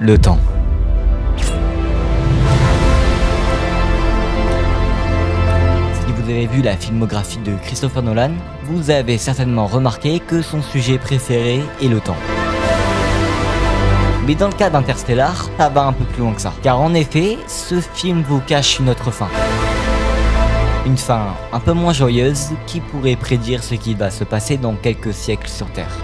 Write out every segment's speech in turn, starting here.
le temps. Si vous avez vu la filmographie de Christopher Nolan, vous avez certainement remarqué que son sujet préféré est le temps. Mais dans le cas d'Interstellar, ça va un peu plus loin que ça. Car en effet, ce film vous cache une autre fin. Une fin un peu moins joyeuse qui pourrait prédire ce qui va se passer dans quelques siècles sur Terre.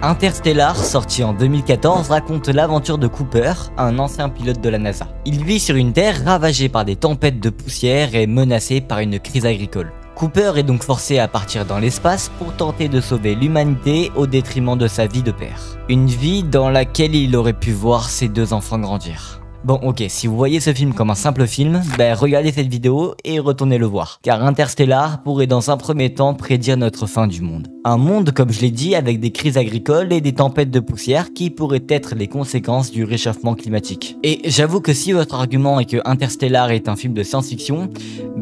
Interstellar, sorti en 2014, raconte l'aventure de Cooper, un ancien pilote de la NASA. Il vit sur une Terre ravagée par des tempêtes de poussière et menacée par une crise agricole. Cooper est donc forcé à partir dans l'espace pour tenter de sauver l'humanité au détriment de sa vie de père. Une vie dans laquelle il aurait pu voir ses 2 enfants grandir. Bon ok, si vous voyez ce film comme un simple film, regardez cette vidéo et retournez le voir. Car Interstellar pourrait dans un premier temps prédire notre fin du monde. Un monde, comme je l'ai dit, avec des crises agricoles et des tempêtes de poussière qui pourraient être les conséquences du réchauffement climatique. Et j'avoue que si votre argument est que Interstellar est un film de science-fiction,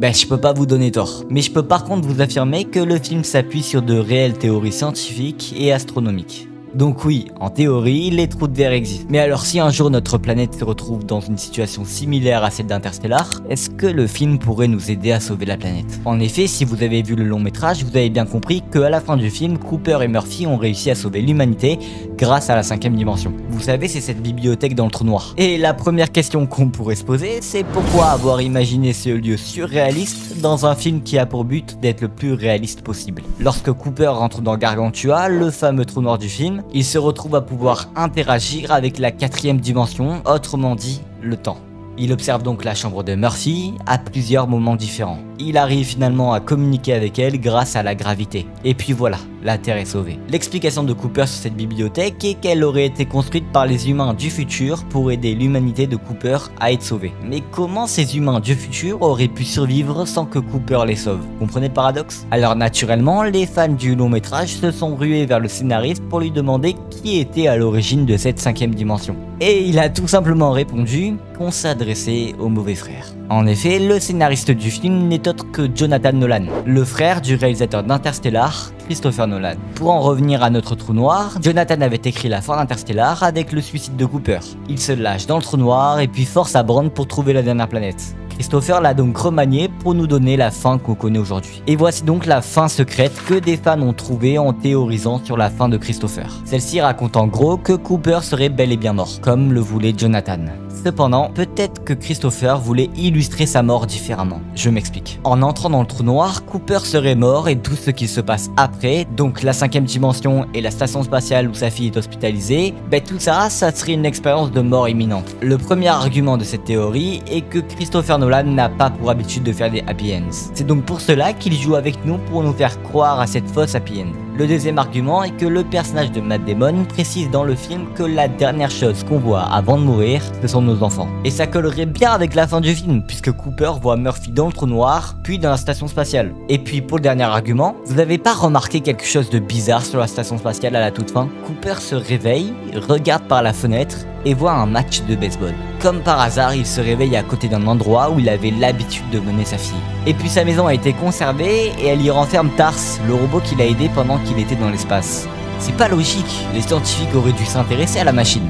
je peux pas vous donner tort. Mais je peux par contre vous affirmer que le film s'appuie sur de réelles théories scientifiques et astronomiques. Donc oui, en théorie, les trous de verre existent. Mais alors si un jour notre planète se retrouve dans une situation similaire à celle d'Interstellar, est-ce que le film pourrait nous aider à sauver la planète? En effet, si vous avez vu le long métrage, vous avez bien compris qu'à la fin du film, Cooper et Murphy ont réussi à sauver l'humanité grâce à la 5ème dimension. Vous savez, c'est cette bibliothèque dans le trou noir. Et la première question qu'on pourrait se poser, c'est pourquoi avoir imaginé ce lieu surréaliste dans un film qui a pour but d'être le plus réaliste possible. Lorsque Cooper rentre dans Gargantua, le fameux trou noir du film, il se retrouve à pouvoir interagir avec la 4ème dimension, autrement dit, le temps. Il observe donc la chambre de Murphy à plusieurs moments différents. Il arrive finalement à communiquer avec elle grâce à la gravité. Et puis voilà, la Terre est sauvée. L'explication de Cooper sur cette bibliothèque est qu'elle aurait été construite par les humains du futur pour aider l'humanité de Cooper à être sauvée. Mais comment ces humains du futur auraient pu survivre sans que Cooper les sauve? Comprenez le paradoxe? Alors naturellement, les fans du long métrage se sont rués vers le scénariste pour lui demander qui était à l'origine de cette 5ème dimension. Et il a tout simplement répondu qu'on s'adressait au mauvais frère. En effet, le scénariste du film n'est autre que Jonathan Nolan, le frère du réalisateur d'Interstellar, Christopher Nolan. Pour en revenir à notre trou noir, Jonathan avait écrit la fin d'Interstellar avec le suicide de Cooper. Il se lâche dans le trou noir et puis force à Bond pour trouver la dernière planète. Christopher l'a donc remanié pour nous donner la fin qu'on connaît aujourd'hui. Et voici donc la fin secrète que des fans ont trouvée en théorisant sur la fin de Christopher. Celle-ci raconte en gros que Cooper serait bel et bien mort, comme le voulait Jonathan. Cependant, peut-être que Christopher voulait illustrer sa mort différemment. Je m'explique. En entrant dans le trou noir, Cooper serait mort et tout ce qui se passe après, donc la 5ème dimension et la station spatiale où sa fille est hospitalisée, tout ça serait une expérience de mort imminente. Le premier argument de cette théorie est que Christopher Nolan n'a pas pour habitude de faire des happy ends. C'est donc pour cela qu'il joue avec nous pour nous faire croire à cette fausse happy end. Le deuxième argument est que le personnage de Matt Damon précise dans le film que la dernière chose qu'on voit avant de mourir, ce sont nos enfants. Et ça collerait bien avec la fin du film, puisque Cooper voit Murphy dans le trou noir, puis dans la station spatiale. Et puis pour le dernier argument, vous n'avez pas remarqué quelque chose de bizarre sur la station spatiale à la toute fin? Cooper se réveille, regarde par la fenêtre et voit un match de baseball. Comme par hasard, il se réveille à côté d'un endroit où il avait l'habitude de mener sa fille. Et puis sa maison a été conservée et elle y renferme Tars, le robot qui l'a aidé pendant qu'il était dans l'espace. C'est pas logique, les scientifiques auraient dû s'intéresser à la machine.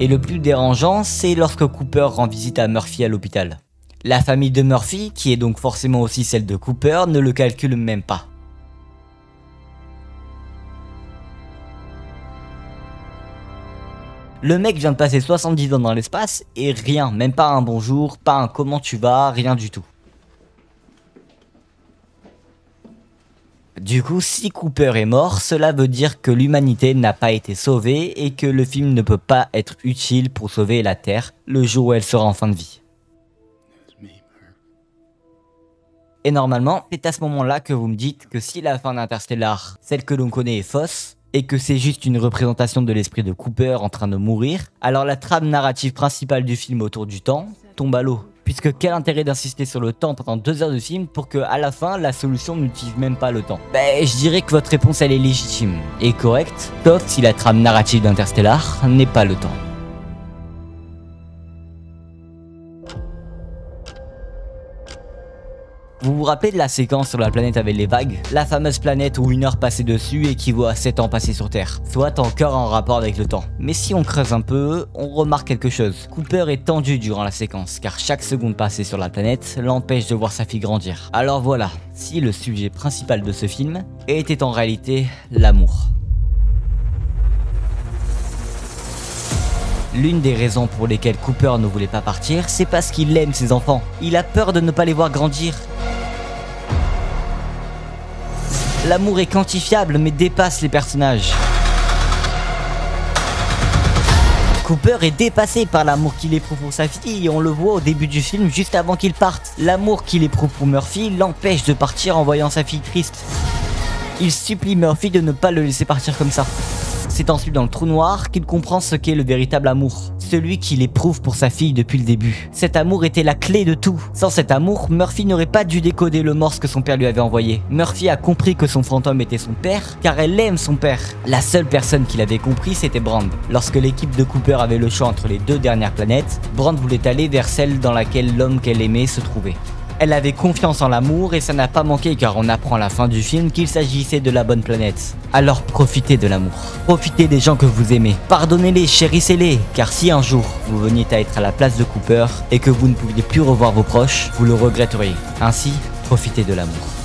Et le plus dérangeant, c'est lorsque Cooper rend visite à Murphy à l'hôpital. La famille de Murphy, qui est donc forcément aussi celle de Cooper, ne le calcule même pas. Le mec vient de passer 70 ans dans l'espace et rien, même pas un bonjour, pas un comment tu vas, rien du tout. Du coup, si Cooper est mort, cela veut dire que l'humanité n'a pas été sauvée et que le film ne peut pas être utile pour sauver la Terre le jour où elle sera en fin de vie. Et normalement, c'est à ce moment-là que vous me dites que si la fin d'Interstellar, celle que l'on connaît, est fausse, et que c'est juste une représentation de l'esprit de Cooper en train de mourir, alors la trame narrative principale du film autour du temps tombe à l'eau. Puisque quel intérêt d'insister sur le temps pendant 2 heures de film pour que à la fin la solution n'utilise même pas le temps? Ben je dirais que votre réponse elle est légitime et correcte, sauf si la trame narrative d'Interstellar n'est pas le temps. Vous vous rappelez de la séquence sur la planète avec les vagues? La fameuse planète où 1 heure passée dessus équivaut à 7 ans passés sur Terre, soit encore en rapport avec le temps. Mais si on creuse un peu, on remarque quelque chose. Cooper est tendu durant la séquence, car chaque seconde passée sur la planète l'empêche de voir sa fille grandir. Alors voilà, si le sujet principal de ce film était en réalité l'amour. L'une des raisons pour lesquelles Cooper ne voulait pas partir, c'est parce qu'il aime ses enfants. Il a peur de ne pas les voir grandir. L'amour est quantifiable mais dépasse les personnages. Cooper est dépassé par l'amour qu'il éprouve pour sa fille et on le voit au début du film juste avant qu'il parte. L'amour qu'il éprouve pour Murphy l'empêche de partir en voyant sa fille triste. Il supplie Murphy de ne pas le laisser partir comme ça. C'est ensuite dans le trou noir qu'il comprend ce qu'est le véritable amour. Celui qu'il éprouve pour sa fille depuis le début. Cet amour était la clé de tout. Sans cet amour, Murphy n'aurait pas dû décoder le morse que son père lui avait envoyé. Murphy a compris que son fantôme était son père, car elle aime son père. La seule personne qui l'avait compris, c'était Brand. Lorsque l'équipe de Cooper avait le choix entre les 2 dernières planètes, Brand voulait aller vers celle dans laquelle l'homme qu'elle aimait se trouvait. Elle avait confiance en l'amour et ça n'a pas manqué car on apprend à la fin du film qu'il s'agissait de la bonne planète. Alors profitez de l'amour, profitez des gens que vous aimez, pardonnez-les, chérissez-les, car si un jour vous veniez à être à la place de Cooper et que vous ne pouviez plus revoir vos proches, vous le regretteriez. Ainsi, profitez de l'amour.